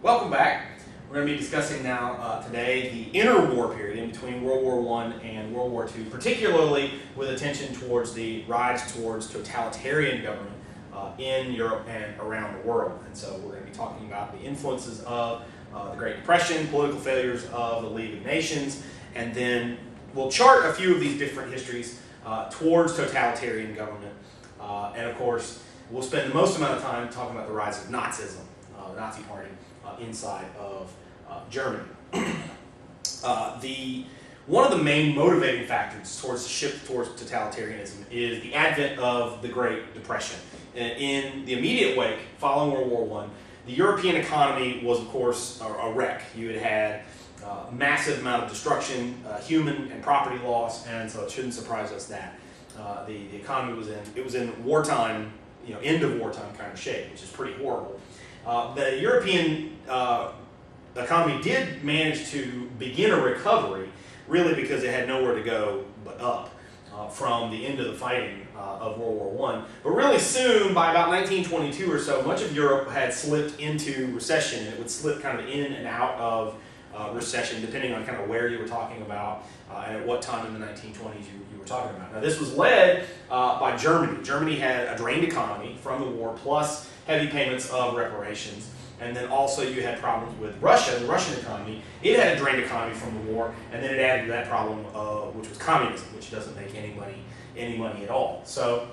Welcome back. We're going to be discussing now today the interwar period in between World War I and World War II, particularly with attention towards the rise towards totalitarian government in Europe and around the world. And so we're going to be talking about the influences of the Great Depression, political failures of the League of Nations, and then we'll chart a few of these different histories towards totalitarian government. And of course, we'll spend the most amount of time talking about the rise of Nazism, the Nazi Party, inside of Germany. One of the main motivating factors towards the shift towards totalitarianism is the advent of the Great Depression. In the immediate wake, following World War I, the European economy was, of course, a wreck. You had a massive amount of destruction, human and property loss, and so it shouldn't surprise us that the economy was in wartime, end of wartime kind of shape, which is pretty horrible. The European economy did manage to begin a recovery, really because it had nowhere to go but up from the end of the fighting of World War I. But really soon, by about 1922 or so, much of Europe had slipped into recession, and it would slip kind of in and out of recession, depending on kind of where you were talking about and at what time in the 1920s you were talking about. Now, this was led by Germany. Germany had a drained economy from the war, plus heavy payments of reparations. And then also you had problems with Russia, the Russian economy. It had a drained economy from the war, and then it added to that problem, which was communism, which doesn't make any money at all. So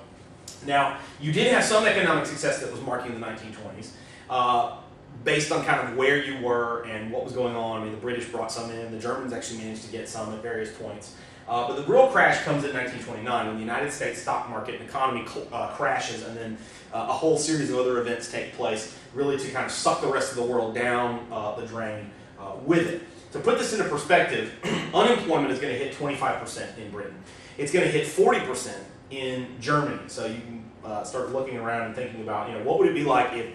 now, you did have some economic success that was marking the 1920s, based on kind of where you were and what was going on. I mean, the British brought some in, the Germans actually managed to get some at various points. But the real crash comes in 1929 when the United States stock market and economy crashes, and then a whole series of other events take place, really to kind of suck the rest of the world down the drain with it. To put this into perspective, unemployment is going to hit 25% in Britain. It's going to hit 40% in Germany. So you can start looking around and thinking about, what would it be like if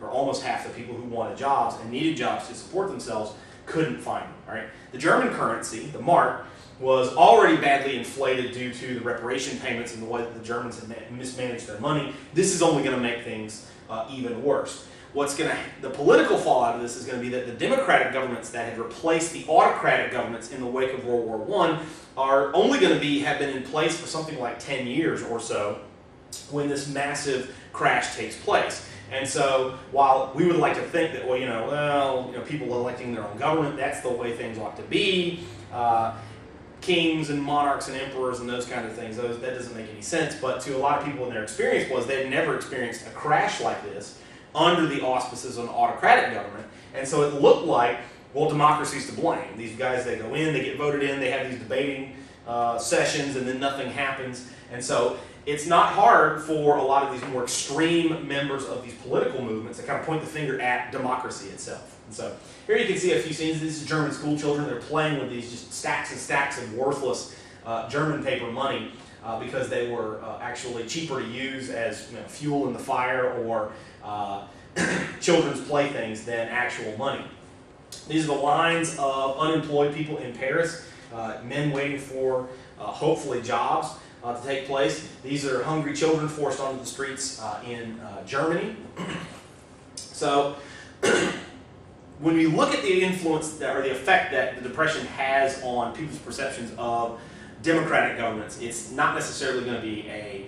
almost half the people who wanted jobs and needed jobs to support themselves couldn't find them, right? The German currency, the mark, was already badly inflated due to the reparation payments and the way that the Germans had mismanaged their money. This is only going to make things even worse. The political fallout of this is going to be that the democratic governments that had replaced the autocratic governments in the wake of World War I are only going to have been in place for something like 10 years or so when this massive crash takes place. And so, while we would like to think that, people electing their own government, that's the way things ought to be, kings and monarchs and emperors and those kind of things, that doesn't make any sense. But to a lot of people in their experience they'd never experienced a crash like this under the auspices of an autocratic government. And so it looked like, democracy's to blame. These guys, they go in, they get voted in, they have these debating sessions, and then nothing happens. And so it's not hard for a lot of these more extreme members of these political movements to kind of point the finger at democracy itself. And so here you can see a few scenes. This is German school children. They're playing with these just stacks and stacks of worthless German paper money because they were actually cheaper to use as fuel in the fire or children's playthings than actual money. These are the lines of unemployed people in Paris, men waiting for hopefully jobs to take place. These are hungry children forced onto the streets in Germany. So when we look at the influence or the effect that the Depression has on people's perceptions of democratic governments, it's not necessarily going to be a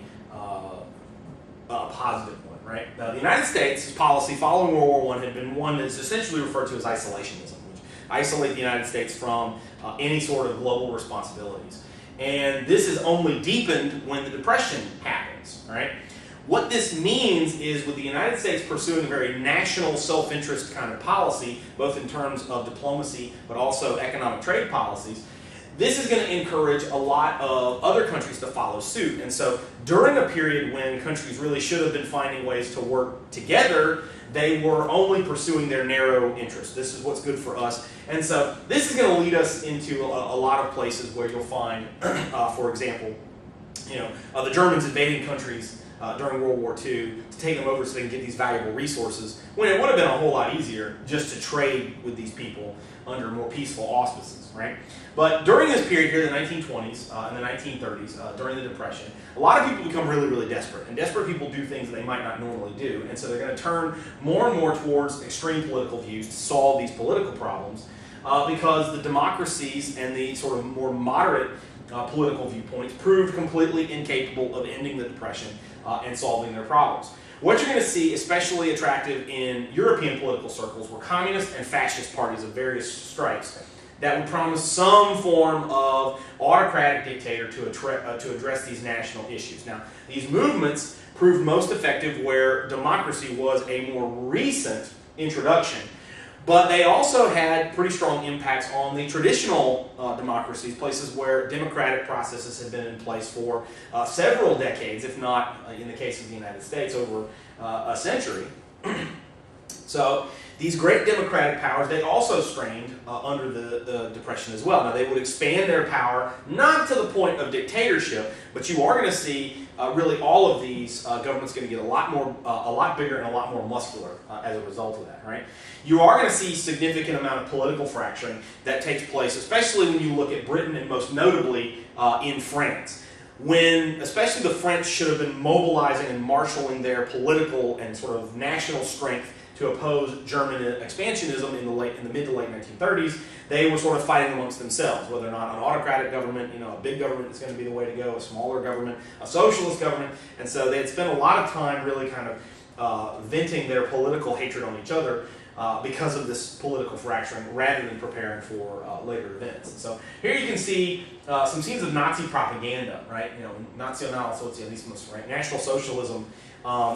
positive one, right? The United States' policy following World War I had been one that's essentially referred to as isolationism, which isolate the United States from any sort of global responsibilities. And this is only deepened when the Depression happens, right? What this means is with the United States pursuing a very national self-interest kind of policy, both in terms of diplomacy but also economic trade policies, this is going to encourage a lot of other countries to follow suit. And so during a period when countries really should have been finding ways to work together, they were only pursuing their narrow interests. This is what's good for us. And so this is going to lead us into a lot of places where you'll find, for example, the Germans invading countries during World War II to take them over so they can get these valuable resources, when it would have been a whole lot easier just to trade with these people under more peaceful auspices, right? But during this period here, the 1920s and the 1930s, during the Depression, a lot of people become really, really desperate. And desperate people do things that they might not normally do. And so they're going to turn more and more towards extreme political views to solve these political problems because the democracies and the sort of more moderate political viewpoints proved completely incapable of ending the Depression and solving their problems. What you're going to see, especially attractive in European political circles, were communist and fascist parties of various stripes that would promise some form of autocratic dictator to address these national issues. Now, these movements proved most effective where democracy was a more recent introduction, but they also had pretty strong impacts on the traditional democracies, places where democratic processes had been in place for several decades, if not, in the case of the United States, over a century. So these great democratic powers, they also strained under the Depression as well. Now, they would expand their power, not to the point of dictatorship, but you are going to see really all of these governments going to get a lot bigger and a lot more muscular as a result of that, right? You are going to see significant amount of political fracturing that takes place, especially when you look at Britain and most notably in France. When especially the French should have been mobilizing and marshaling their political and sort of national strength to oppose German expansionism in the mid to late 1930s, they were sort of fighting amongst themselves, whether or not an autocratic government, a big government is going to be the way to go, a smaller government, a socialist government, and so they had spent a lot of time really kind of venting their political hatred on each other because of this political fracturing rather than preparing for later events. And so here you can see some scenes of Nazi propaganda, right? Nationalsozialismus, right? National Socialism.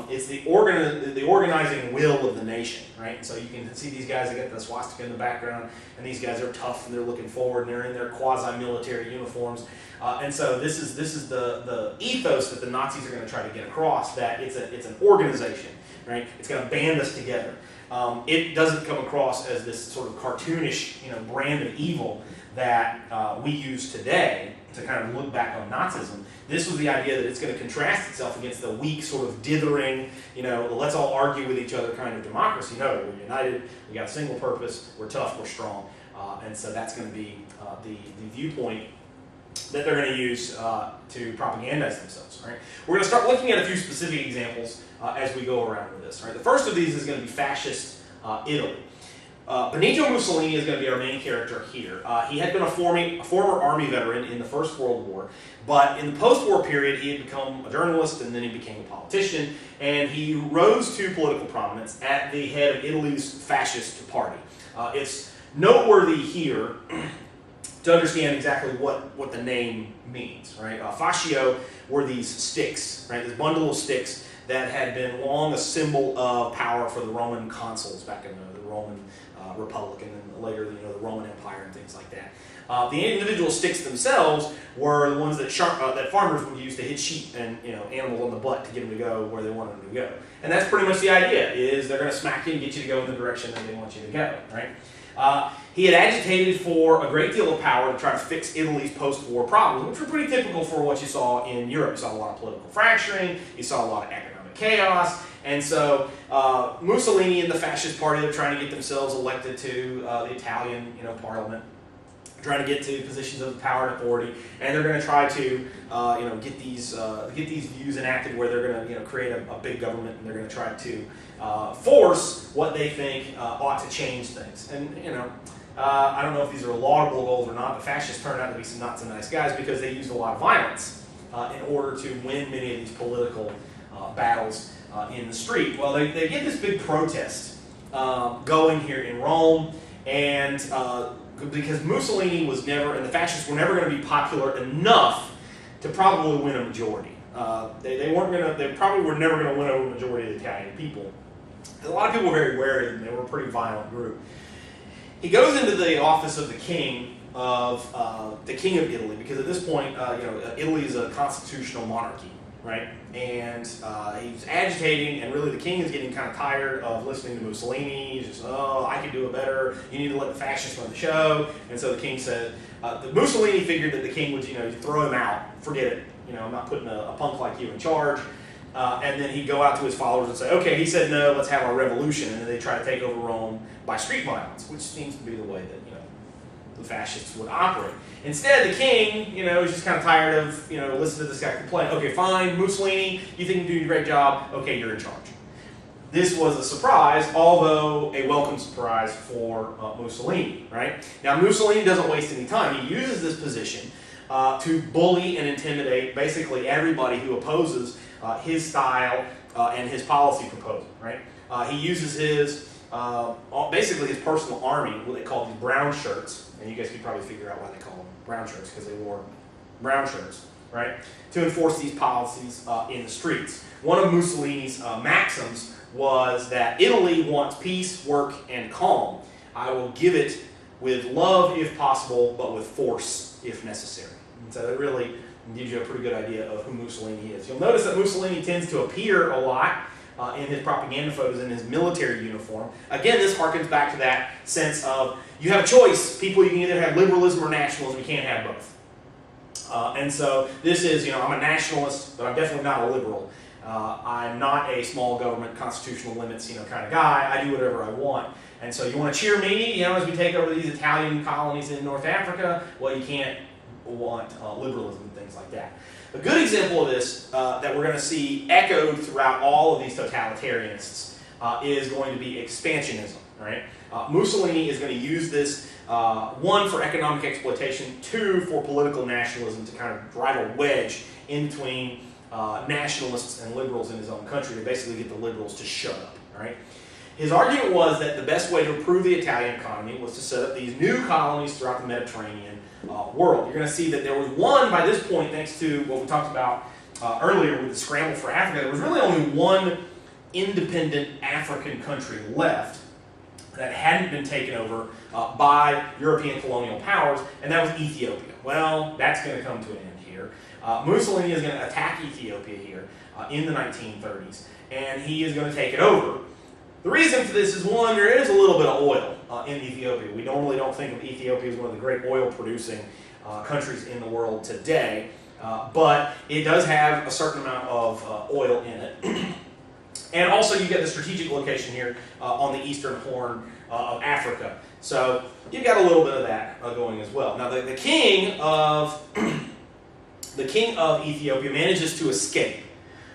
It's the organizing will of the nation, right? And so you can see these guys that get the swastika in the background, and these guys are tough and they're looking forward and they're in their quasi-military uniforms. And so this is the ethos that the Nazis are going to try to get across, that it's an organization, right? It's going to band us together. It doesn't come across as this sort of cartoonish, brand of evil that we use today to kind of look back on Nazism. This was the idea that it's going to contrast itself against the weak, sort of dithering, let's all argue with each other kind of democracy. No, we're united, we got a single purpose, we're tough, we're strong. And so that's going to be the viewpoint that they're going to use to propagandize themselves. Right? We're going to start looking at a few specific examples as we go around with this. Right? The first of these is going to be fascist Italy. Benito Mussolini is going to be our main character here. He had been a former army veteran in the First World War, but in the post-war period he had become a journalist and then he became a politician, and he rose to political prominence at the head of Italy's fascist party. It's noteworthy here to understand exactly what the name means. Right? Fascio were these sticks, right? This bundle of sticks that had been long a symbol of power for the Roman consuls back in the Roman Republic, and then later the Roman Empire and things like that. The individual sticks themselves were the ones that farmers would use to hit sheep and animals on the butt to get them to go where they wanted them to go. And that's pretty much the idea: is they're going to smack you and get you to go in the direction that they want you to go. Right? He had agitated for a great deal of power to try to fix Italy's post-war problems, which were pretty typical for what you saw in Europe. You saw a lot of political fracturing, you saw a lot of economic chaos, and so Mussolini and the fascist party are trying to get themselves elected to the Italian parliament, trying to get to positions of power and authority, and they're going to try to get these views enacted where they're going to create a big government, and they're going to try to force what they think ought to change things. And I don't know if these are laudable goals or not, but fascists turned out to be some not so nice guys because they used a lot of violence in order to win many of these political battles in the street. Well, they get this big protest going here in Rome, and because Mussolini was never, and the fascists were never going to be popular enough to probably win a majority. They probably were never going to win over a majority of the Italian people. A lot of people were very wary of them. They were a pretty violent group. He goes into the office of the king of Italy, because at this point, Italy is a constitutional monarchy, right? And he's agitating, and really the king is getting kind of tired of listening to Mussolini. He's just, I can do it better. You need to let the fascists run the show. And so the king said, Mussolini figured that the king would, throw him out, forget it. I'm not putting a punk like you in charge. and then he'd go out to his followers and say, okay, he said no, let's have our revolution, and then they try to take over Rome by street violence, which seems to be the way that the fascists would operate. Instead, the king, is just kind of tired of listening to this guy complain. Okay, fine, Mussolini, you think you're doing a great job? Okay, you're in charge. This was a surprise, although a welcome surprise for Mussolini, right? Now, Mussolini doesn't waste any time. He uses this position to bully and intimidate basically everybody who opposes his style and his policy proposal, right? He uses his, basically his personal army, what they call these brown shirts, and you guys could probably figure out why they call them brown shirts, because they wore brown shirts, right? To enforce these policies in the streets. One of Mussolini's maxims was that Italy wants peace, work, and calm. I will give it with love if possible, but with force if necessary. And so that really gives you a pretty good idea of who Mussolini is. You'll notice that Mussolini tends to appear a lot in his propaganda photos in his military uniform. Again, this harkens back to that sense of you have a choice. People, you can either have liberalism or nationalism. You can't have both. And so this is, I'm a nationalist, but I'm definitely not a liberal. I'm not a small government, constitutional limits, kind of guy. I do whatever I want. And so you want to cheer me, as we take over these Italian colonies in North Africa? Well, you can't want liberalism and things like that. A good example of this that we're going to see echoed throughout all of these totalitarianists is going to be expansionism, right? Mussolini is going to use this, one, for economic exploitation, two, for political nationalism to kind of drive a wedge in between nationalists and liberals in his own country to basically get the liberals to shut up, right? His argument was that the best way to improve the Italian economy was to set up these new colonies throughout the Mediterranean world. You're going to see that there was one, by this point, thanks to what we talked about earlier with the scramble for Africa, there was really only one independent African country left that hadn't been taken over by European colonial powers, and that was Ethiopia. Well, that's going to come to an end here. Mussolini is going to attack Ethiopia here in the 1930s, and he is going to take it over. The reason for this is, one, there is a little bit of oil in Ethiopia. We normally don't think of Ethiopia as one of the great oil-producing countries in the world today, but it does have a certain amount of oil in it. And also you get the strategic location here on the eastern horn of Africa. So you've got a little bit of that going as well. Now the king of Ethiopia manages to escape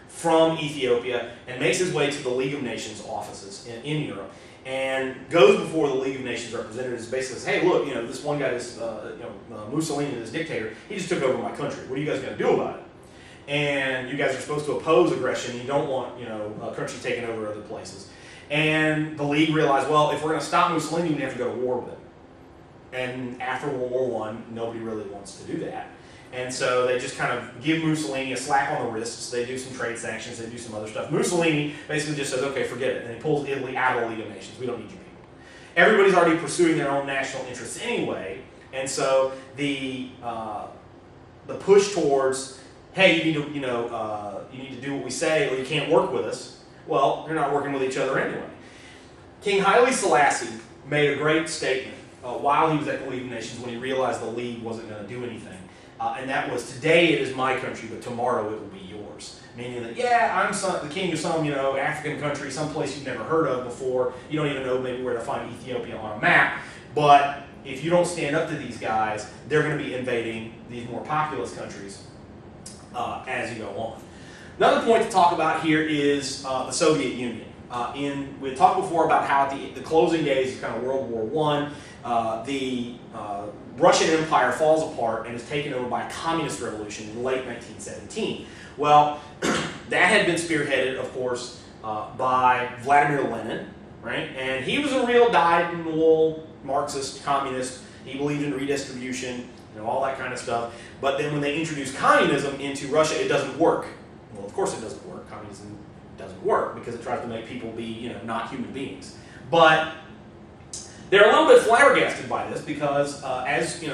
from Ethiopia and makes his way to the League of Nations offices in Europe and goes before the League of Nations representatives, basically says, hey, look, this one guy, this Mussolini, this dictator, he just took over my country. What are you guys going to do about it? And you guys are supposed to oppose aggression. You don't want, a country taking over other places. And the League realized, well, if we're going to stop Mussolini, we have to go to war with him. And after World War I, nobody really wants to do that. And so they just kind of give Mussolini a slap on the wrists. They do some trade sanctions. They do some other stuff. Mussolini basically just says, okay, forget it. And he pulls Italy out of the League of Nations. We don't need you people. Everybody's already pursuing their own national interests anyway. And so the push towards, hey, you need to do what we say or you can't work with us. Well, they're not working with each other anyway. King Haile Selassie made a great statement while he was at the League of Nations when he realized the League wasn't going to do anything. And that was, today it is my country, but tomorrow it will be yours. Meaning that, yeah, I'm the king of some, African country, someplace you've never heard of before. You don't even know maybe where to find Ethiopia on a map. But if you don't stand up to these guys, they're going to be invading these more populous countries as you go on. Another point to talk about here is the Soviet Union. We talked before about how at the closing days of kind of World War I, the Russian Empire falls apart and is taken over by a communist revolution in late 1917. Well, that had been spearheaded, of course, by Vladimir Lenin, right? And he was a real dyed-in-the-wool Marxist communist. He believed in redistribution, all that kind of stuff. But then when they introduced communism into Russia, it doesn't work. Well, of course it doesn't work. Communism doesn't work because it tries to make people be, not human beings. But they're a little bit flabbergasted by this because, as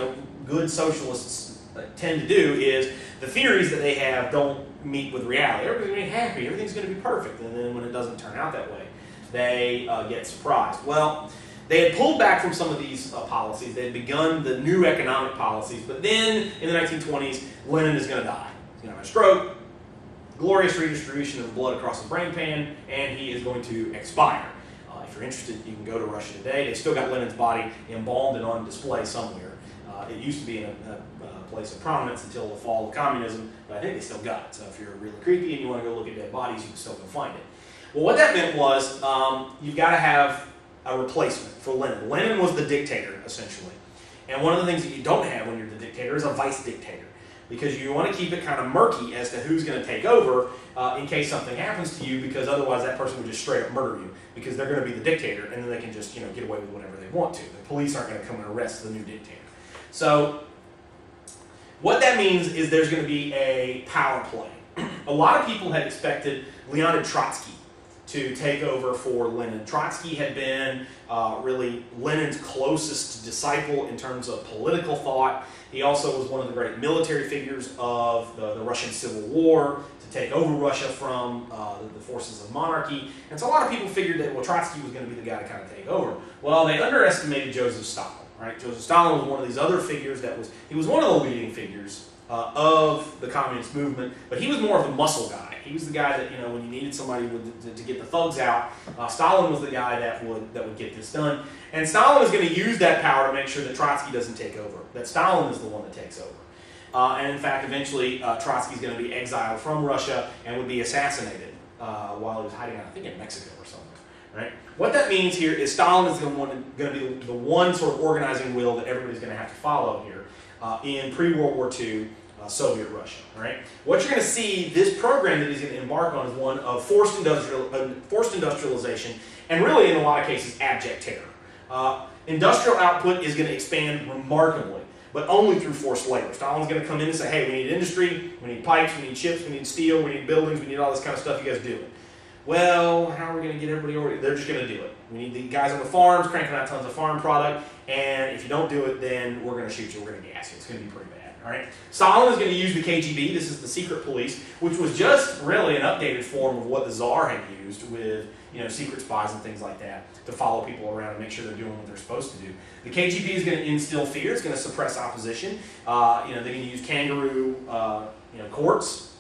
good socialists tend to do, is the theories that they have don't meet with reality. Everybody's going to be happy. Everything's going to be perfect. And then when it doesn't turn out that way, they get surprised. Well, they had pulled back from some of these policies. They had begun the new economic policies. But then, in the 1920s, Lenin is going to die. He's going to have a stroke. glorious redistribution of blood across the brain pan, and he is going to expire. If you're interested, you can go to Russia today. They still got Lenin's body embalmed and on display somewhere. It used to be in a place of prominence until the fall of communism, but I think they still got it. So if you're really creepy and you want to go look at dead bodies, you can still go find it. Well, what that meant was you've got to have a replacement for Lenin. Lenin was the dictator, essentially. And one of the things that you don't have when you're the dictator is a vice dictator, because you want to keep it kind of murky as to who's going to take over in case something happens to you, because otherwise that person would just straight up murder you, because they're going to be the dictator, and then they can just, get away with whatever they want to. The police aren't going to come and arrest the new dictator. So what that means is there's going to be a power play. A lot of people had expected Leonid Trotsky to take over for Lenin. Trotsky had been really Lenin's closest disciple in terms of political thought. He also was one of the great military figures of the Russian Civil War to take over Russia from the forces of monarchy. And so a lot of people figured that, well, Trotsky was going to be the guy to kind of take over. Well, they underestimated Joseph Stalin, right? Joseph Stalin was one of these other figures he was one of the leading figures of the communist movement, but he was more of a muscle guy. He was the guy that, when you needed somebody to get the thugs out, Stalin was the guy that would get this done. And Stalin is going to use that power to make sure that Trotsky doesn't take over, that Stalin is the one that takes over. And in fact, eventually, Trotsky is going to be exiled from Russia and would be assassinated while he was hiding out, I think, in Mexico or somewhere. Right? What that means here is Stalin is going to be the one sort of organizing will that everybody's going to have to follow here in pre-World War II Soviet Russia. Right? What you're going to see, this program that he's going to embark on is one of forced industrialization, and really, in a lot of cases, abject terror. Industrial output is going to expand remarkably, but only through forced labor. Stalin's going to come in and say, hey, we need industry, we need pipes, we need ships, we need steel, we need buildings, we need all this kind of stuff. You guys do it. Well, how are we going to get everybody over? They're just going to do it. We need the guys on the farms cranking out tons of farm product, and if you don't do it, then we're going to shoot you, we're going to gas you. It's going to be pretty bad. All right? Stalin is going to use the KGB, this is the secret police, which was just really an updated form of what the Tsar had used with secret spies and things like that to follow people around and make sure they're doing what they're supposed to do. The KGB is going to instill fear, it's going to suppress opposition. They're going to use kangaroo courts,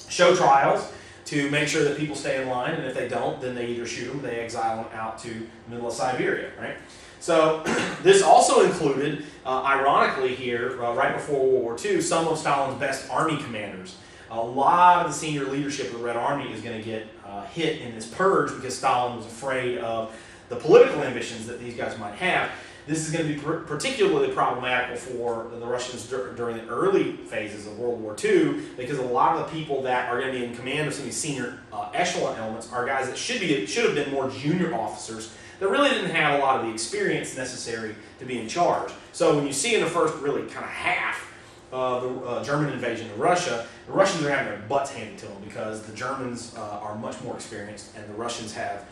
show trials, to make sure that people stay in line, and if they don't, then they either shoot them, they exile them out to the middle of Siberia, right? So this also included, ironically here, right before World War II, some of Stalin's best army commanders. A lot of the senior leadership of the Red Army is going to get hit in this purge because Stalin was afraid of the political ambitions that these guys might have. This is going to be particularly problematical for the Russians during the early phases of World War II, because a lot of the people that are going to be in command of some of these senior echelon elements are guys that should have been more junior officers that really didn't have a lot of the experience necessary to be in charge. So when you see in the first really kind of half of the German invasion of Russia, the Russians are having their butts handed to them because the Germans are much more experienced, and the Russians have,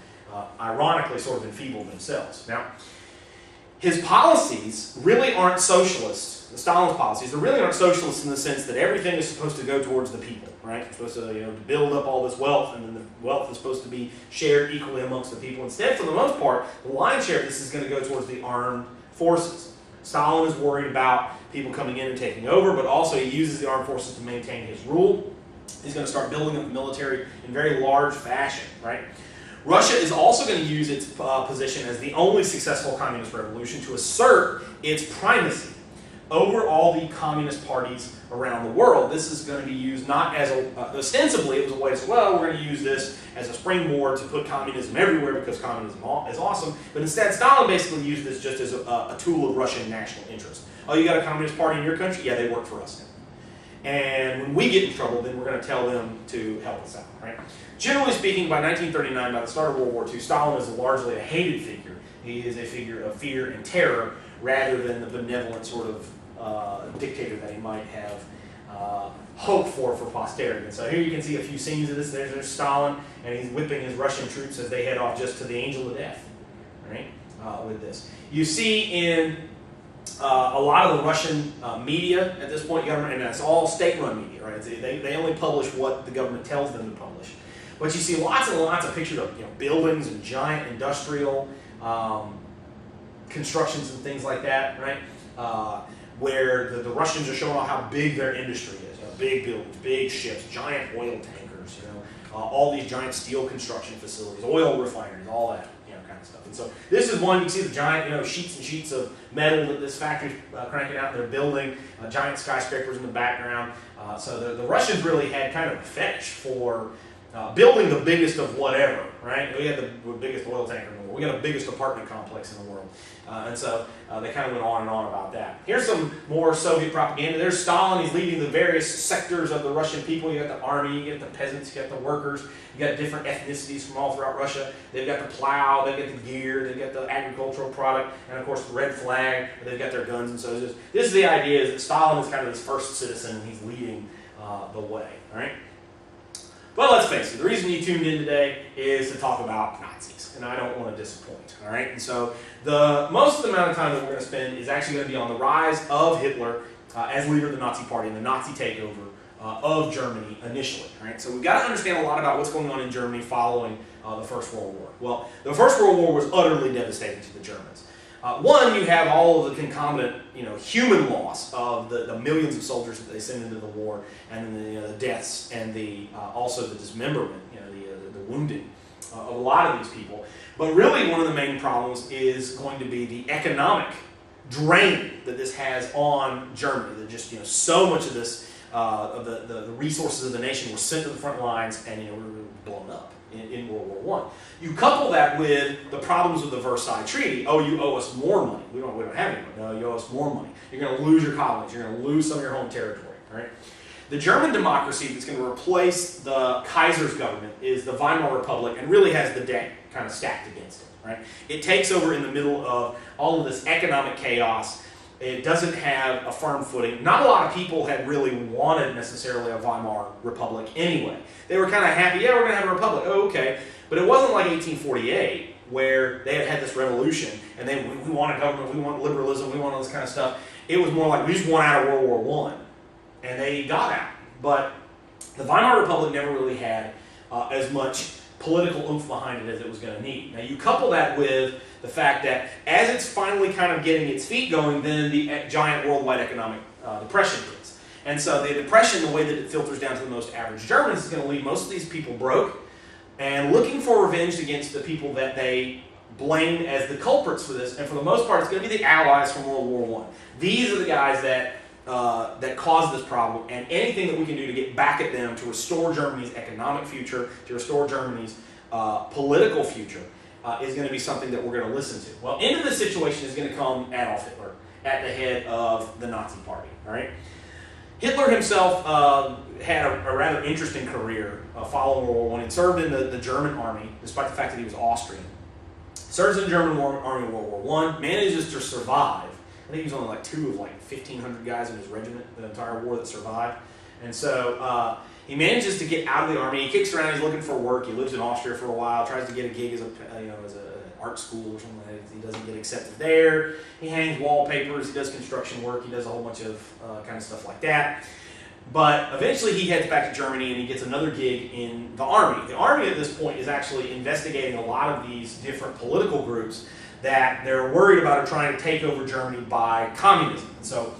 ironically, sort of enfeebled themselves. Now, his policies really aren't socialist. Stalin's policies, they really aren't socialist in the sense that everything is supposed to go towards the people, right? You're supposed to, build up all this wealth, and then the wealth is supposed to be shared equally amongst the people. Instead, for the most part, the lion's share of this is going to go towards the armed forces. Stalin is worried about people coming in and taking over, but also he uses the armed forces to maintain his rule. He's going to start building up the military in very large fashion, right? Russia is also going to use its position as the only successful communist revolution to assert its primacy over all the communist parties around the world. This is going to be used not as ostensibly, it was a way to say, well, we're going to use this as a springboard to put communism everywhere because communism is awesome. But instead, Stalin basically used this just as a tool of Russian national interest. Oh, you got a communist party in your country? Yeah, they work for us now. And when we get in trouble, then we're going to tell them to help us out, right? Generally speaking, by 1939, by the start of World War II, Stalin is largely a hated figure. He is a figure of fear and terror rather than the benevolent sort of dictator that he might have hoped for posterity. And so here you can see a few scenes of this. There's Stalin, and he's whipping his Russian troops as they head off just to the angel of death, right, with this. You see in a lot of the Russian media at this point, and it's all state-run media, right? They only publish what the government tells them to publish. But you see lots and lots of pictures of buildings and giant industrial constructions and things like that, right? Where the Russians are showing off how big their industry is. Big buildings, big ships, giant oil tankers, headquarters, all these giant steel construction facilities, oil refineries, all that, kind of stuff. And so this is one, you can see the giant, sheets and sheets of metal that this factory's cranking out. They're building giant skyscrapers in the background. So the Russians really had kind of a fetish for building the biggest of whatever, right? We had the biggest oil tanker in the world. We got the biggest apartment complex in the world. And so they kind of went on and on about that. Here's some more Soviet propaganda. There's Stalin. He's leading the various sectors of the Russian people. You got the army, you got the peasants, you got the workers, you got different ethnicities from all throughout Russia. They've got the plow, they've got the gear, they've got the agricultural product, and of course the red flag, they've got their guns and so this is the idea is that Stalin is kind of this first citizen and he's leading the way, all right? Well, let's face it, the reason you tuned in today is to talk about Nazis, and I don't want to disappoint, all right? And so most of the amount of time that we're going to spend is actually going to be on the rise of Hitler as leader of the Nazi Party and the Nazi takeover of Germany initially, all right? So we've got to understand a lot about what's going on in Germany following the First World War. Well, the First World War was utterly devastating to the Germans. One, you have all of the concomitant, human loss of the millions of soldiers that they send into the war, and then the deaths and also the dismemberment, the wounding of a lot of these people. But really, one of the main problems is going to be the economic drain that this has on Germany. That just so much of this of the resources of the nation were sent to the front lines, and we were blown up in World War I. You couple that with the problems with the Versailles Treaty. Oh, you owe us more money. We don't have any money. No, you owe us more money. You're going to lose your colonies. You're going to lose some of your home territory. Right? The German democracy that's going to replace the Kaiser's government is the Weimar Republic, and really has the deck kind of stacked against it. Right? It takes over in the middle of all of this economic chaos. It doesn't have a firm footing. Not a lot of people had really wanted necessarily a Weimar Republic anyway. They were kind of happy, yeah, we're going to have a republic. Oh, okay. But it wasn't like 1848 where they had this revolution and we want a government, we want liberalism, we want all this kind of stuff. It was more like we just want out of World War I. And they got out. But the Weimar Republic never really had as much political oomph behind it as it was going to need. Now you couple that with the fact that as it's finally kind of getting its feet going, then the giant worldwide economic depression hits. And so the depression, the way that it filters down to the most average Germans, is going to leave most of these people broke and looking for revenge against the people that they blame as the culprits for this. And for the most part, it's going to be the Allies from World War I. These are the guys that caused this problem, and anything that we can do to get back at them to restore Germany's economic future, to restore Germany's political future, is going to be something that we're going to listen to. Well, into this situation is going to come Adolf Hitler at the head of the Nazi Party. All right, Hitler himself had a rather interesting career following World War I. He served in the German army, despite the fact that he was Austrian. Serves in the German army in World War I, manages to survive. I think he was only like 2 of 1,500 guys in his regiment, the entire war that survived. And so he manages to get out of the army. He kicks around. He's looking for work. He lives in Austria for a while. Tries to get a gig as an art school or something like that. He doesn't get accepted there. He hangs wallpapers. He does construction work. He does a whole bunch of kind of stuff like that. But eventually he heads back to Germany and he gets another gig in the army. The army at this point is actually investigating a lot of these different political groups that they're worried about are trying to take over Germany by communism. And so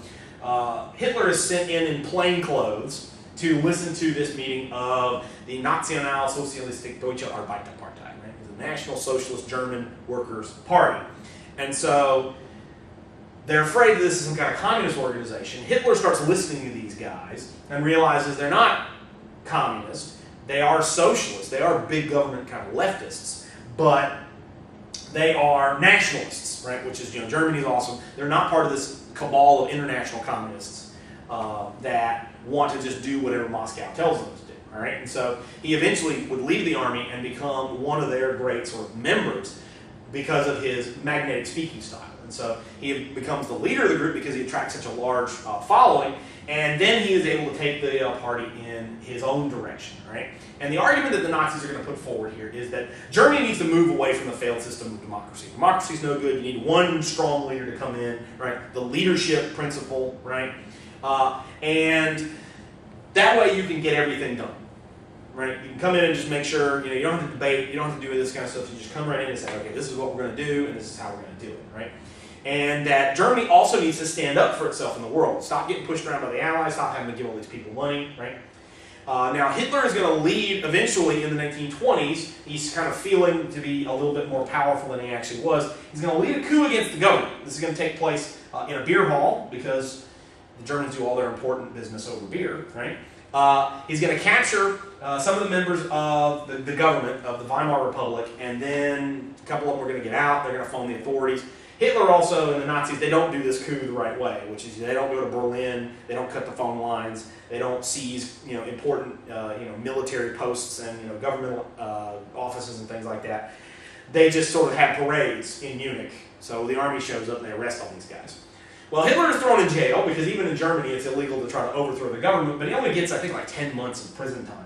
Hitler is sent in plain clothes to listen to this meeting of the Nationalsozialistische Deutsche Arbeiterpartei, right? The National Socialist German Workers' Party. And so they're afraid that this is some kind of communist organization. Hitler starts listening to these guys and realizes they're not communists. They are socialists. They are big government kind of leftists. But they are nationalists, right? Which is, Germany's awesome. They're not part of this cabal of international communists that want to just do whatever Moscow tells them to do, all right? And so he eventually would leave the army and become one of their great sort of members because of his magnetic speaking style. And so he becomes the leader of the group because he attracts such a large following, and then he is able to take the party in his own direction, right? And the argument that the Nazis are going to put forward here is that Germany needs to move away from the failed system of democracy. Democracy is no good. You need one strong leader to come in, right? The leadership principle, right? And that way you can get everything done, right? You can come in and just make sure, you don't have to debate, you don't have to do this kind of stuff. You just come right in and say, okay, this is what we're going to do, and this is how we're going to do it, right? And that Germany also needs to stand up for itself in the world. Stop getting pushed around by the Allies, stop having to give all these people money, right? Now, Hitler is going to lead eventually in the 1920s. He's kind of feeling to be a little bit more powerful than he actually was. He's going to lead a coup against the government. This is going to take place in a beer hall because the Germans do all their important business over beer, right? He's going to capture some of the members of the government of the Weimar Republic, and then a couple of them are going to get out. They're going to phone the authorities. Hitler also and the Nazis, they don't do this coup the right way, which is they don't go to Berlin, they don't cut the phone lines, they don't seize important military posts and governmental offices and things like that. They just sort of have parades in Munich. So the army shows up and they arrest all these guys. Well, Hitler is thrown in jail because even in Germany it's illegal to try to overthrow the government, but he only gets, I think, like 10 months of prison time.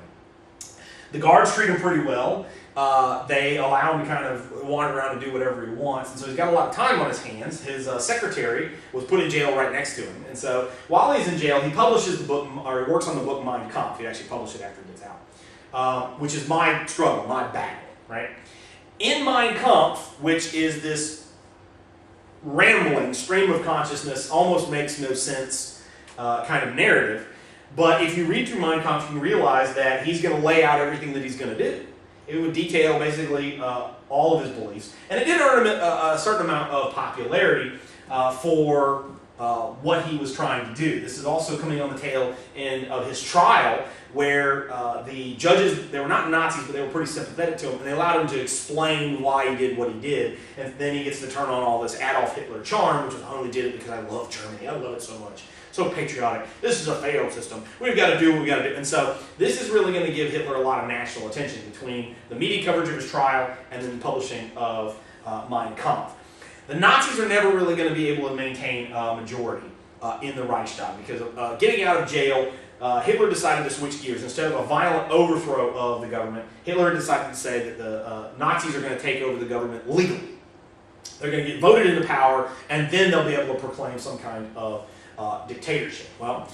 The guards treat him pretty well. They allow him to kind of wander around and do whatever he wants, and so he's got a lot of time on his hands. His secretary was put in jail right next to him, and so while he's in jail, he publishes the book, or he works on the book Mein Kampf. He actually published it after it gets out, which is my struggle, my battle, right? In Mein Kampf, which is this rambling stream of consciousness, almost makes no sense kind of narrative, but if you read through Mein Kampf, you can realize that he's going to lay out everything that he's going to do. It would detail basically all of his beliefs. And it did earn him a certain amount of popularity for what he was trying to do. This is also coming on the tail end of his trial, where the judges, they were not Nazis, but they were pretty sympathetic to him, and they allowed him to explain why he did what he did. And then he gets to turn on all this Adolf Hitler charm, which is, I only did it because I love Germany. I love it so much. So patriotic. This is a failed system. We've got to do what we've got to do. And so this is really going to give Hitler a lot of national attention between the media coverage of his trial and then the publishing of Mein Kampf. The Nazis are never really going to be able to maintain a majority in the Reichstag because getting out of jail, Hitler decided to switch gears. Instead of a violent overthrow of the government, Hitler decided to say that the Nazis are going to take over the government legally. They're going to get voted into power, and then they'll be able to proclaim some kind of dictatorship. Well,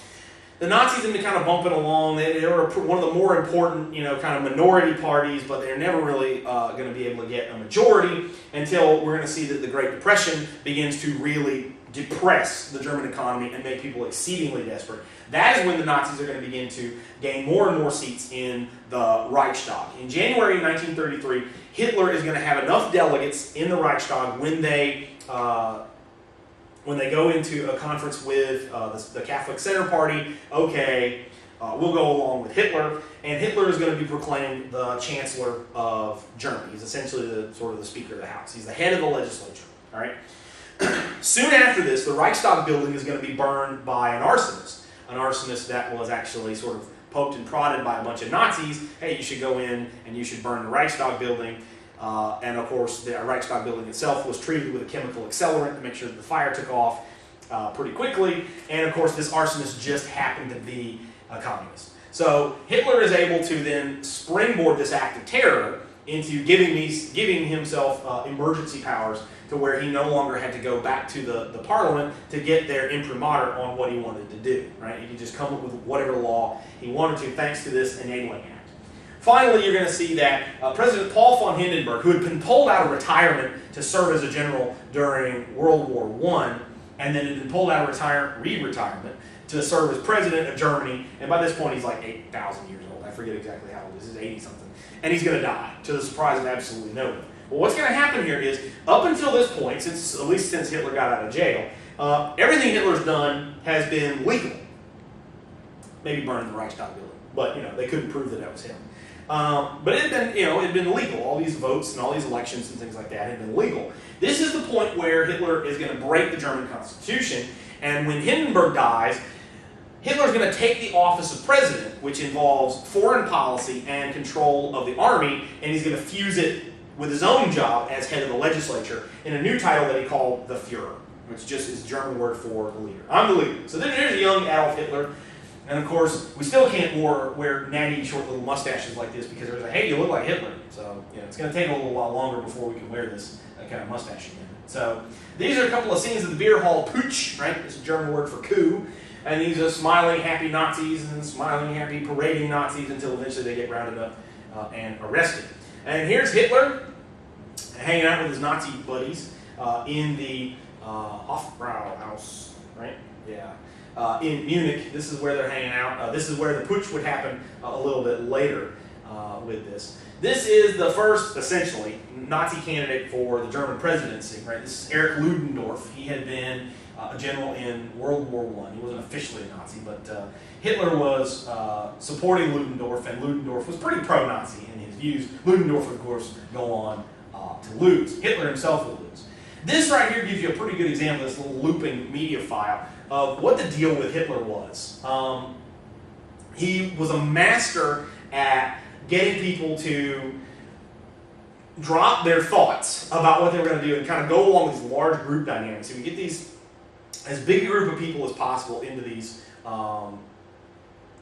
the Nazis have been kind of bumping along. They were one of the more important, kind of minority parties, but they're never really going to be able to get a majority until we're going to see that the Great Depression begins to really depress the German economy and make people exceedingly desperate. That is when the Nazis are going to begin to gain more and more seats in the Reichstag. In January 1933, Hitler is going to have enough delegates in the Reichstag when they go into a conference with the Catholic Center Party. Okay, we'll go along with Hitler, and Hitler is going to be proclaimed the Chancellor of Germany. He's essentially the Speaker of the House. He's the head of the legislature. All right. Soon after this, the Reichstag building is going to be burned by an arsonist that was actually sort of poked and prodded by a bunch of Nazis. Hey, you should go in and you should burn the Reichstag building. And of course, the Reichstag building itself was treated with a chemical accelerant to make sure that the fire took off pretty quickly. And of course, this arsonist just happened to be a communist. So Hitler is able to then springboard this act of terror into giving himself emergency powers to where he no longer had to go back to the parliament to get their imprimatur on what he wanted to do. Right? He could just come up with whatever law he wanted to, thanks to this enabling act. Finally, you're going to see that President Paul von Hindenburg, who had been pulled out of retirement to serve as a general during World War I, and then had been pulled out of re-retirement to serve as president of Germany, and by this point he's like 8,000 years old. I forget exactly how old he is. He's 80-something. And he's going to die, to the surprise of absolutely no one. Well, what's going to happen here is, up until this point, at least since Hitler got out of jail, everything Hitler's done has been legal. Maybe burning the Reichstag building, but they couldn't prove that was him. But it had been legal. All these votes and all these elections and things like that had been legal. This is the point where Hitler is going to break the German Constitution, and when Hindenburg dies, Hitler's going to take the office of president, which involves foreign policy and control of the army, and he's going to fuse it with his own job as head of the legislature in a new title that he called the Führer, which just is the German word for the leader. I'm the leader. So there's a young Adolf Hitler. And of course, we still can't wear natty, short little mustaches like this because they're like, hey, you look like Hitler. So it's going to take a little while longer before we can wear this kind of mustache again. So these are a couple of scenes of the beer hall putsch, right? It's a German word for coup. And these are smiling, happy Nazis and smiling, happy, parading Nazis until eventually they get rounded up and arrested. And here's Hitler hanging out with his Nazi buddies in the Hofbrauhaus, right? Yeah. in Munich. This is where they're hanging out. This is where the putsch would happen a little bit later with this. This is the first, essentially, Nazi candidate for the German presidency, right? This is Erich Ludendorff. He had been a general in World War I. He wasn't officially a Nazi, but Hitler was supporting Ludendorff, and Ludendorff was pretty pro-Nazi in his views. Ludendorff would, of course, go on to lose. Hitler himself would lose. This right here gives you a pretty good example of this little looping media file of what the deal with Hitler was. He was a master at getting people to drop their thoughts about what they were going to do and kind of go along with these large group dynamics. So you get these as big a group of people as possible into these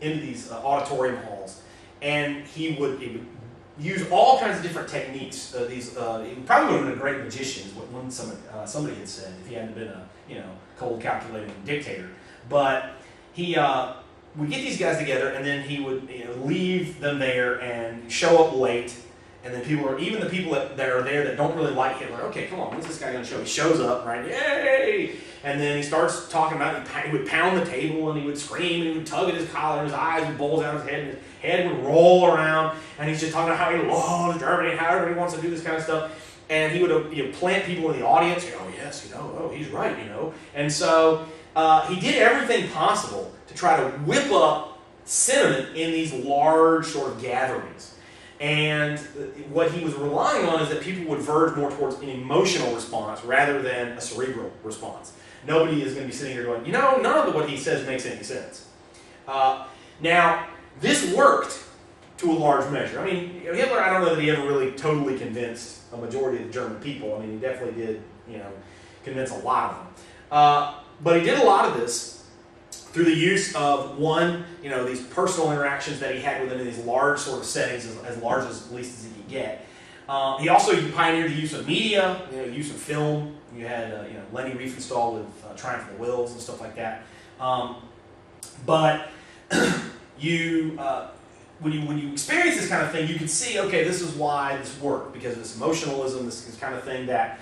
auditorium halls, and he would use all kinds of different techniques. He probably would have been a great magician, is what somebody had said, if he hadn't been a cold, calculating dictator. But he would get these guys together, and then he would leave them there and show up late. And then even the people that are there that don't really like Hitler, okay, come on, what's this guy going to show? He shows up, right? Yay! And then he starts talking about, he would pound the table, and he would scream, and he would tug at his collar, and his eyes would bulge out of his head, and his head would roll around, and he's just talking about how he loves Germany, and how everybody wants to do this kind of stuff. And he would plant people in the audience, oh yes, he's right, And so he did everything possible to try to whip up sentiment in these large sort of gatherings. And what he was relying on is that people would verge more towards an emotional response rather than a cerebral response. Nobody is going to be sitting here going, none of what he says makes any sense. Now, this worked to a large measure. I mean, Hitler, I don't know that he ever really totally convinced a majority of the German people. I mean, he definitely did, convince a lot of them. But he did a lot of this through the use of these personal interactions that he had with them in these large sort of settings, as large at least as he could get. He also pioneered the use of media, the use of film. You had Leni Riefenstahl with Triumph of the Wills and stuff like that. But when you experience this kind of thing, you can see, okay, this is why this worked, because of this emotionalism, this kind of thing that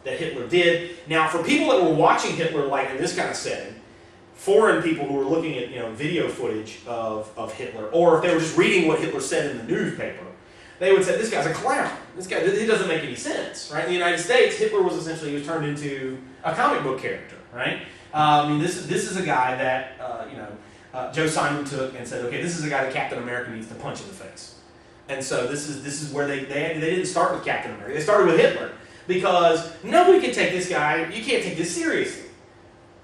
Hitler did. Now, for people that were watching Hitler like in this kind of setting, foreign people who were looking at video footage of Hitler, or if they were just reading what Hitler said in the newspaper, they would say, this guy's a clown. This guy, he doesn't make any sense, right? In the United States, Hitler was turned into a comic book character, right? This is a guy that Joe Simon took and said, okay, this is a guy that Captain America needs to punch in the face. And so this is where they didn't start with Captain America. They started with Hitler, because nobody can take this guy. You can't take this seriously.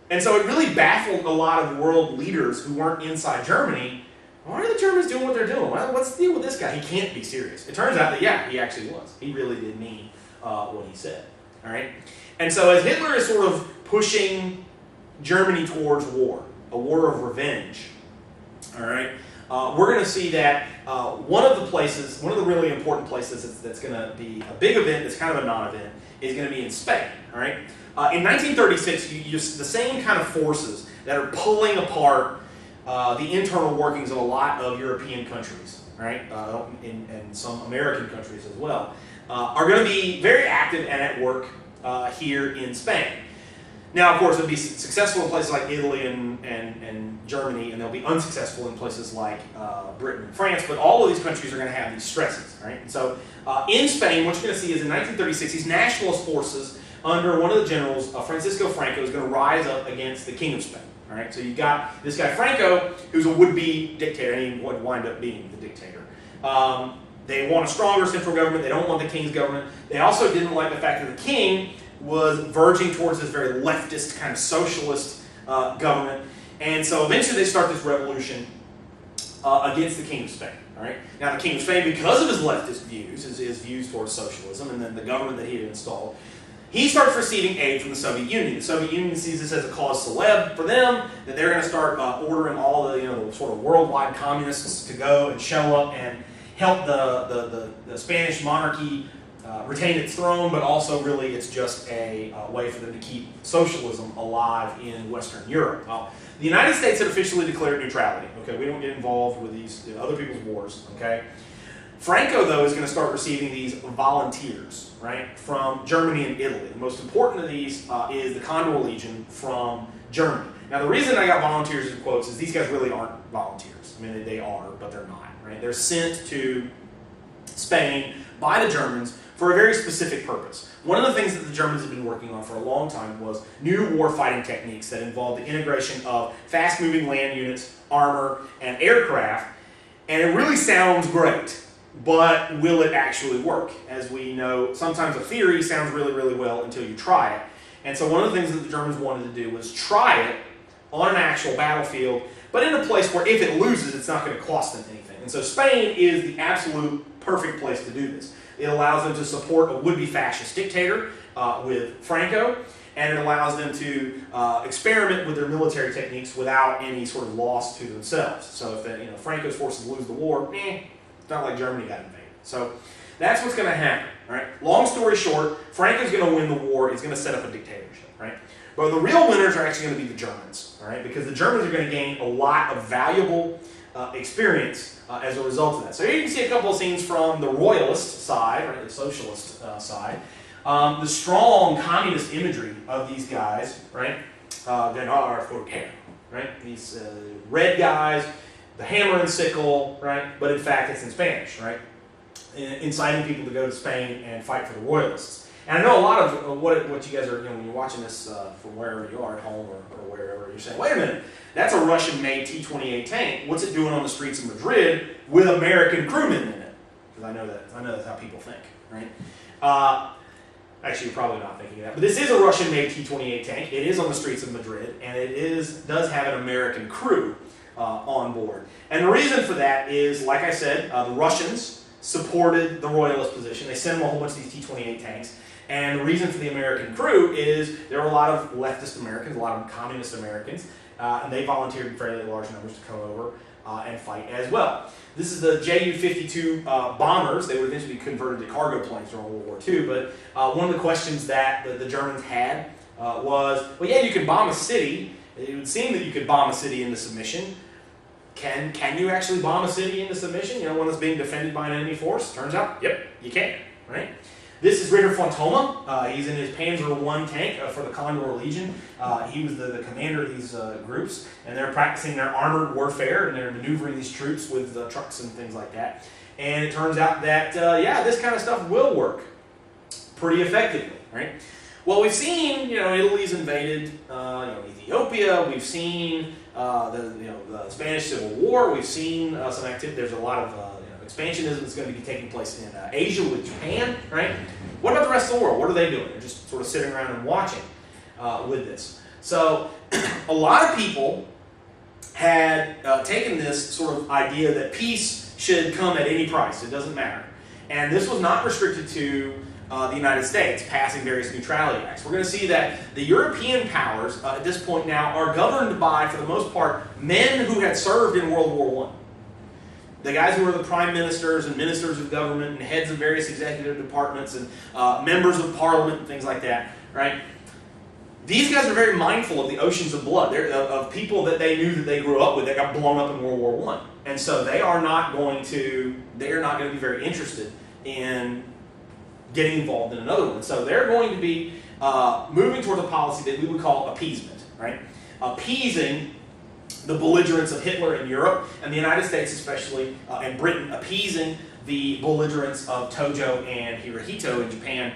And so it really baffled a lot of world leaders who weren't inside Germany. Why are the Germans doing what they're doing? What's the deal with this guy? He can't be serious. It turns out that, yeah, he actually was. He really did mean what he said. All right? And so as Hitler is sort of pushing Germany towards war, a war of revenge, all right, we're going to see that one of the really important places that's going to be a big event, that's kind of a non-event, is going to be in Spain. All right? In 1936, the same kind of forces that are pulling apart the internal workings of a lot of European countries, right, and some American countries as well, are going to be very active and at work here in Spain. Now, of course, it'll be successful in places like Italy and Germany, and they'll be unsuccessful in places like Britain and France, but all of these countries are going to have these stresses, right? And so in Spain, what you're going to see is in 1936, these nationalist forces under one of the generals, Francisco Franco, is going to rise up against the King of Spain. All right, so you've got this guy Franco, who's a would-be dictator, and he would wind up being the dictator. They want a stronger central government. They don't want the king's government. They also didn't like the fact that the king was verging towards this very leftist, kind of socialist government. And so eventually they start this revolution against the King of Spain. All right? Now the King of Spain, because of his leftist views, his views towards socialism, and then the government that he had installed, he starts receiving aid from the Soviet Union. The Soviet Union sees this as a cause célèbre for them, that they're going to start ordering all the sort of worldwide communists to go and show up and help the Spanish monarchy retain its throne, but also really it's just a way for them to keep socialism alive in Western Europe. The United States had officially declared neutrality. Okay, we don't get involved with these other people's wars. Okay, Franco, though, is going to start receiving these volunteers, right, from Germany and Italy. The most important of these is the Condor Legion from Germany. Now, the reason I got volunteers in quotes is these guys really aren't volunteers. I mean, they are, but they're not, right? They're sent to Spain by the Germans for a very specific purpose. One of the things that the Germans have been working on for a long time was new warfighting techniques that involved the integration of fast-moving land units, armor, and aircraft. And it really sounds great, but will it actually work? As we know, sometimes a theory sounds really, really well until you try it. And so one of the things that the Germans wanted to do was try it on an actual battlefield, but in a place where if it loses, it's not going to cost them anything. And so Spain is the absolute perfect place to do this. It allows them to support a would-be fascist dictator with Franco, and it allows them to experiment with their military techniques without any sort of loss to themselves. So if Franco's forces lose the war, it's not like Germany got invaded. So that's what's going to happen. Right? Long story short, Franco's going to win the war. He's going to set up a dictatorship. Right? But the real winners are actually going to be the Germans. All right? Because the Germans are going to gain a lot of valuable experience as a result of that. So here you can see a couple of scenes from the royalist side, right, the socialist side. The strong communist imagery of these guys, right? Right? These red guys, the hammer and sickle, right? But in fact, it's in Spanish, right? Inciting people to go to Spain and fight for the royalists. And I know a lot of what you guys are, when you're watching this from wherever you are, at home or wherever, you're saying, wait a minute, that's a Russian-made T-28 tank. What's it doing on the streets of Madrid with American crewmen in it? Because I know that's how people think, right? Actually, you're probably not thinking that. But this is a Russian-made T-28 tank. It is on the streets of Madrid, and it does have an American crew on board. And the reason for that is, like I said, the Russians supported the royalist position. They sent them a whole bunch of these T-28 tanks. And the reason for the American crew is there were a lot of leftist Americans, a lot of communist Americans, and they volunteered in fairly large numbers to come over and fight as well. This is the Ju-52 bombers. They would eventually be converted to cargo planes during World War II, but one of the questions that the Germans had was, well, yeah, you can bomb a city. It would seem that you could bomb a city into submission. Can you actually bomb a city into submission? One that's being defended by an enemy force? Turns out, yep, you can, right? This is Ritter von Thoma. He's in his Panzer I tank for the Condor Legion. He was the commander of these groups, and they're practicing their armored warfare, and they're maneuvering these troops with trucks and things like that. And it turns out that, this kind of stuff will work pretty effectively, right? Well, we've seen, Italy's invaded, Ethiopia. We've seen the Spanish Civil War. We've seen some activity. There's a lot of expansionism that's going to be taking place in Asia with Japan, right? What about the rest of the world? What are they doing? They're just sort of sitting around and watching with this. So a lot of people had taken this sort of idea that peace should come at any price. It doesn't matter. And this was not restricted to the United States passing various neutrality acts. We're going to see that the European powers at this point now are governed by, for the most part, men who had served in World War I. The guys who were the prime ministers and ministers of government and heads of various executive departments and members of parliament and things like that, right? These guys are very mindful of the oceans of blood, of people that they knew that they grew up with that got blown up in World War I. And so they are not going to be very interested in getting involved in another one. So they're going to be moving towards a policy that we would call appeasement, right? Appeasing the belligerence of Hitler in Europe, and the United States especially, and Britain appeasing the belligerence of Tojo and Hirohito in Japan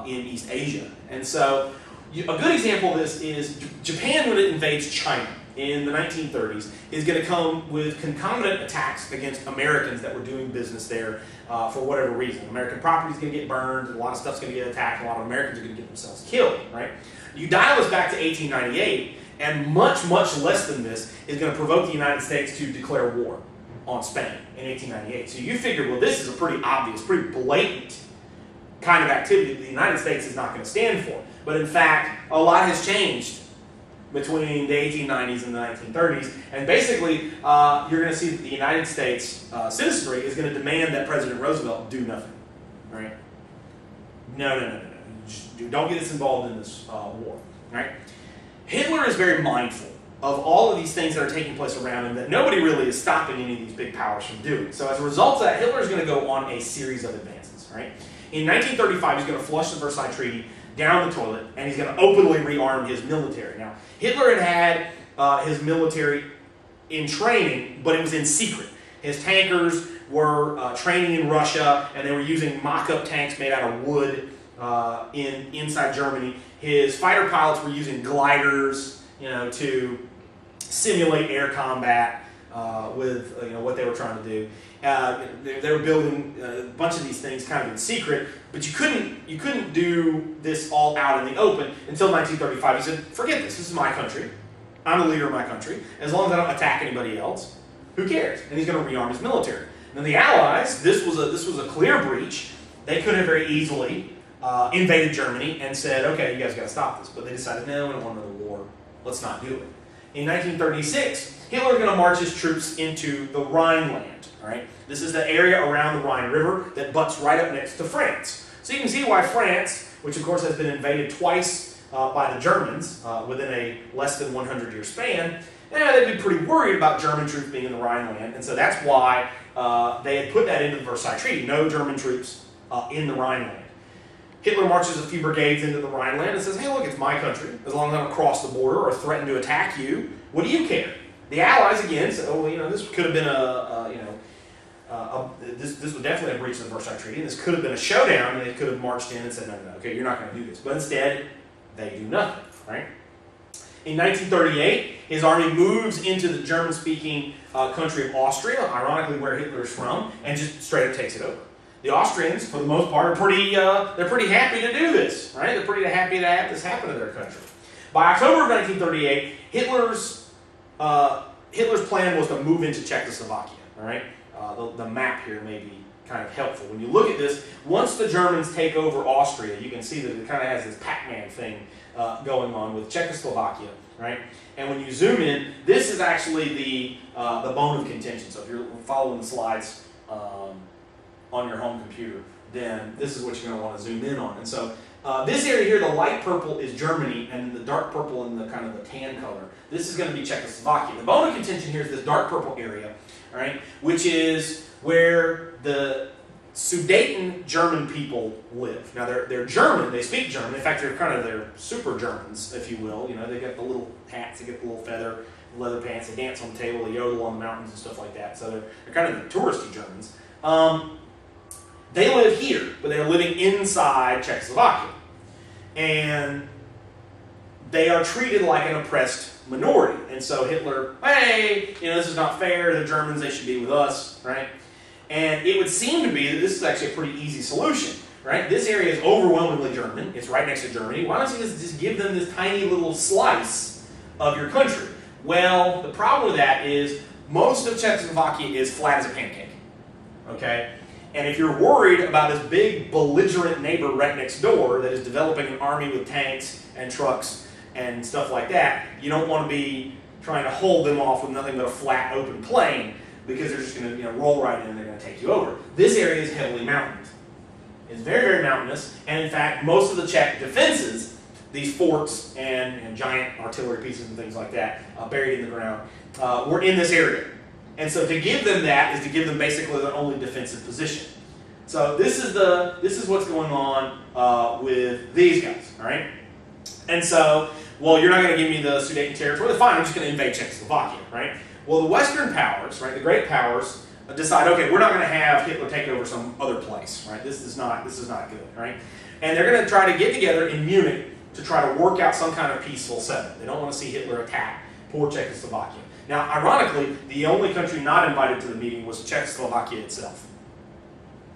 in East Asia. And so a good example of this is Japan, when it invades China in the 1930s, is going to come with concomitant attacks against Americans that were doing business there for whatever reason. American property is going to get burned, a lot of stuff's going to get attacked, a lot of Americans are going to get themselves killed, right? You dial us back to 1898, and much, much less than this is going to provoke the United States to declare war on Spain in 1898. So you figure, well, this is a pretty obvious, pretty blatant kind of activity that the United States is not going to stand for. But in fact, a lot has changed between the 1890s and the 1930s. And basically, you're going to see that the United States citizenry is going to demand that President Roosevelt do nothing. Right? No. Just don't get us involved in this war. Right? Hitler is very mindful of all of these things that are taking place around him that nobody really is stopping any of these big powers from doing. So as a result of that, Hitler is going to go on a series of advances. Right? In 1935, he's going to flush the Versailles Treaty down the toilet, and he's going to openly rearm his military. Now, Hitler had his military in training, but it was in secret. His tankers were training in Russia, and they were using mock-up tanks made out of wood inside Germany. His fighter pilots were using gliders, to simulate air combat with what they were trying to do. They were building a bunch of these things kind of in secret, but you couldn't do this all out in the open until 1935. He said, "Forget this. This is my country. I'm the leader of my country. As long as I don't attack anybody else, who cares?" And he's going to rearm his military. And then the Allies, this was a clear breach. They could have very easily invaded Germany and said, "Okay, you guys got to stop this." But they decided, "No, we don't want another war. Let's not do it." In 1936, Hitler is going to march his troops into the Rhineland. All right, this is the area around the Rhine River that butts right up next to France. So you can see why France, which of course has been invaded twice by the Germans within a less than 100-year span, they'd be pretty worried about German troops being in the Rhineland, and so that's why they had put that into the Versailles Treaty: no German troops in the Rhineland. Hitler marches a few brigades into the Rhineland and says, "Hey, look, it's my country. As long as I don't cross the border or threaten to attack you, what do you care?" The Allies again said, "Oh, well, this could have been this was definitely a breach of the Versailles Treaty, and this could have been a showdown, and they could have marched in and said, no, okay, you're not going to do this." But instead, they do nothing, right? In 1938, his army moves into the German-speaking country of Austria, ironically where Hitler's from, and just straight up takes it over. The Austrians, for the most part, are they're pretty happy to do this, right? They're pretty happy to have this happen to their country. By October of 1938, Hitler's plan was to move into Czechoslovakia, all right? The map here may be kind of helpful. When you look at this, once the Germans take over Austria, you can see that it kind of has this Pac-Man thing going on with Czechoslovakia, right? And when you zoom in, this is actually the bone of contention. So if you're following the slides on your home computer, then this is what you're going to want to zoom in on. And so this area here, the light purple is Germany, and the dark purple and the kind of the tan color, this is going to be Czechoslovakia. The bone of contention here is this dark purple area, all right, which is where the Sudeten German people live. Now they're German, they speak German. In fact, they're super Germans, if you will. They got the little hats, they get the little leather pants, they dance on the table, they yodel on the mountains and stuff like that. So they're kind of the touristy Germans. They live here, but they're living inside Czechoslovakia. And they are treated like an oppressed minority. And so Hitler, hey, this is not fair, the Germans, they should be with us, right? And it would seem to be that this is actually a pretty easy solution, right? This area is overwhelmingly German. It's right next to Germany. Why don't you just give them this tiny little slice of your country? Well, the problem with that is most of Czechoslovakia is flat as a pancake, okay? And if you're worried about this big belligerent neighbor right next door that is developing an army with tanks and trucks and stuff like that, you don't want to be trying to hold them off with nothing but a flat open plain, because they're just going to roll right in and they're going to take you over. This area is heavily mountainous. It's very, very mountainous, and in fact, most of the Czech defenses, these forts and giant artillery pieces and things like that buried in the ground, were in this area. And so to give them that is to give them basically their only defensive position. So this is what's going on with these guys, all right? And so, well, you're not going to give me the Sudeten territory. Fine, I'm just going to invade Czechoslovakia, right? Well, the Western powers, right, the great powers, decide, okay, we're not going to have Hitler take over some other place, right? This is not good, right? And they're going to try to get together in Munich to try to work out some kind of peaceful settlement. They don't want to see Hitler attack poor Czechoslovakia. Now, ironically, the only country not invited to the meeting was Czechoslovakia itself.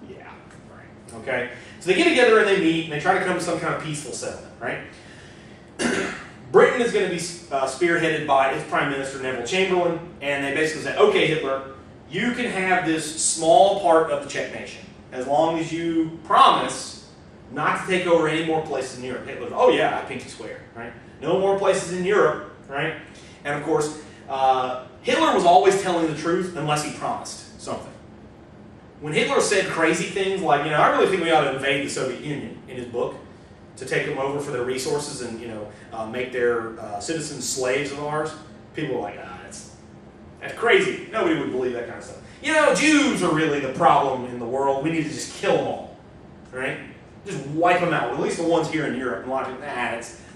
Yeah, right. Okay? So they get together and they meet and they try to come to some kind of peaceful settlement, right? Britain is going to be spearheaded by its Prime Minister, Neville Chamberlain, and they basically say, okay, Hitler, you can have this small part of the Czech nation as long as you promise not to take over any more places in Europe. Hitler, oh yeah, I pinky swear, right? No more places in Europe, right? And of course, Hitler was always telling the truth unless he promised something. When Hitler said crazy things like, I really think we ought to invade the Soviet Union in his book to take them over for their resources and, make their citizens slaves of ours, People are like, that's crazy. Nobody would believe that kind of stuff. You know, Jews are really the problem in the world. We need to just kill them all, right? Just wipe them out. At least the ones here in Europe. And a lot of people,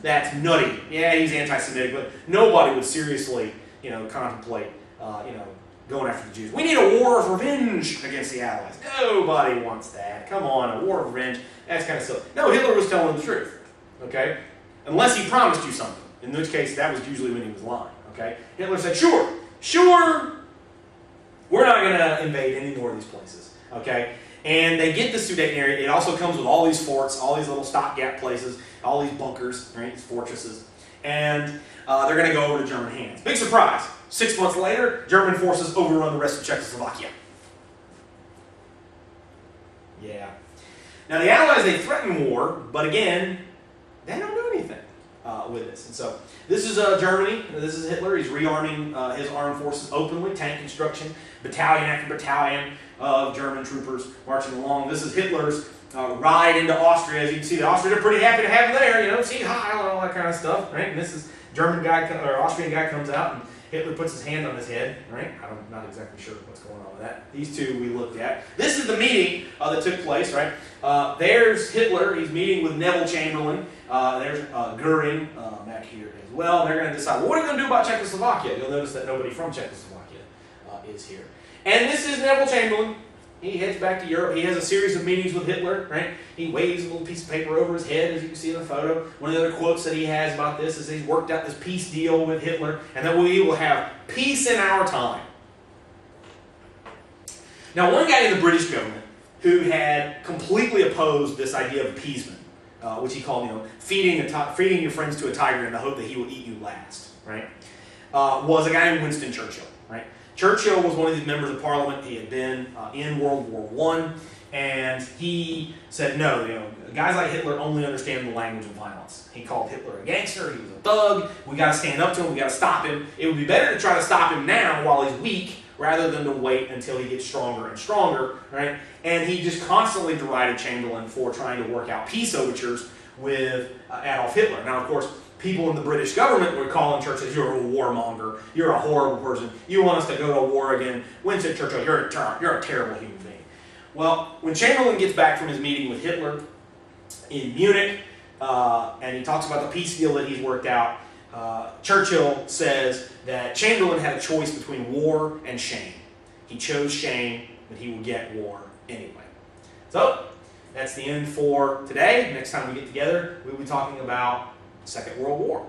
that's nutty. Yeah, he's anti-Semitic, but nobody would seriously, contemplate, going after the Jews. We need a war of revenge against the Allies. Nobody wants that. Come on, a war of revenge. That's kind of silly. No, Hitler was telling the truth, okay? Unless he promised you something, in which case that was usually when he was lying, okay? Hitler said, sure, we're not going to invade any more of these places, okay? And they get the Sudeten area. It also comes with all these forts, all these little stopgap places, all these bunkers, right? These fortresses. And they're going to go over to German hands. Big surprise. 6 months later, German forces overrun the rest of Czechoslovakia. Yeah. Now the Allies, they threaten war, but again, they don't do anything with this. And so this is Germany. This is Hitler. He's rearming his armed forces openly, tank construction, battalion after battalion of German troopers marching along. This is Hitler's ride into Austria. As you can see, the Austrians are pretty happy to have him there. See Heil and all that kind of stuff, right? And this is German guy or Austrian guy comes out and Hitler puts his hand on his head, right? I'm not exactly sure what's going on with that. These two we looked at. This is the meeting that took place, right? There's Hitler. He's meeting with Neville Chamberlain. There's Goering back here as well. They're going to decide, well, what are we going to do about Czechoslovakia? You'll notice that nobody from Czechoslovakia is here. And this is Neville Chamberlain. He heads back to Europe. He has a series of meetings with Hitler, right? He waves a little piece of paper over his head, as you can see in the photo. One of the other quotes that he has about this is he's worked out this peace deal with Hitler, and that we will have peace in our time. Now, one guy in the British government who had completely opposed this idea of appeasement, which he called, feeding your friends to a tiger in the hope that he will eat you last, right? Was a guy named Winston Churchill, right? Churchill was one of these members of Parliament. He had been in World War I, and he said, no, guys like Hitler only understand the language of violence. He called Hitler a gangster. He was a thug. We got to stand up to him. We got to stop him. It would be better to try to stop him now while he's weak rather than to wait until he gets stronger and stronger, right? And he just constantly derided Chamberlain for trying to work out peace overtures with Adolf Hitler. Now, of course, people in the British government were calling Churchill, you're a warmonger, you're a horrible person, you want us to go to war again. Winston Churchill, you're a terrible human being. Well, when Chamberlain gets back from his meeting with Hitler in Munich, and he talks about the peace deal that he's worked out, Churchill says that Chamberlain had a choice between war and shame. He chose shame, but he would get war anyway. So, that's the end for today. Next time we get together, we'll be talking about the Second World War.